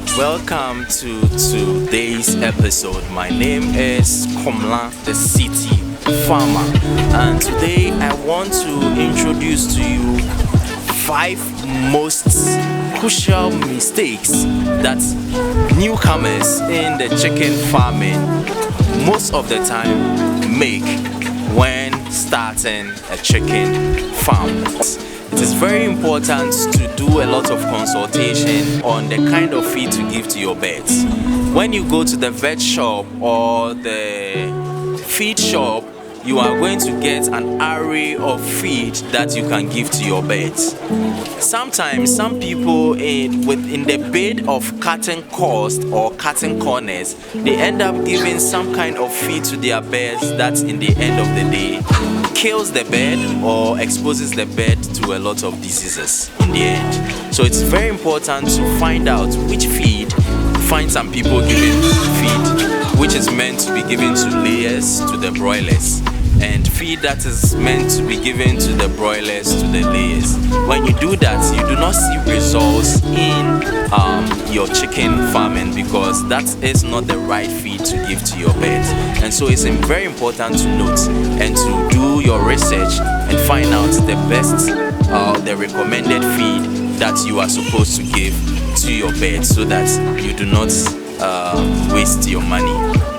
Welcome to today's episode. My name is Komla, the city farmer, and today I want to introduce to you five most crucial mistakes that newcomers in the chicken farming most of the time make when starting a chicken farm. It is very important to do a lot of consultation on the kind of feed to give to your birds. When you go to the vet shop or the feed shop, you are going to get an array of feed that you can give to your birds. Sometimes some people in the bid of cutting cost or cutting corners, they end up giving some kind of feed to their birds that in the end of the day kills the bird or exposes the bird to a lot of diseases in the end. So it's very important to find out which feed. Find some people giving feed which is meant to be given to layers, to the broilers, and feed that is meant to be given to the broilers, to the layers. When you do that, you do not see results in your chicken farming because that is not the right feed to give to your birds. And so it's very important to note and to do your research and find out the best, the recommended feed that you are supposed to give to your birds so that you do not waste your money.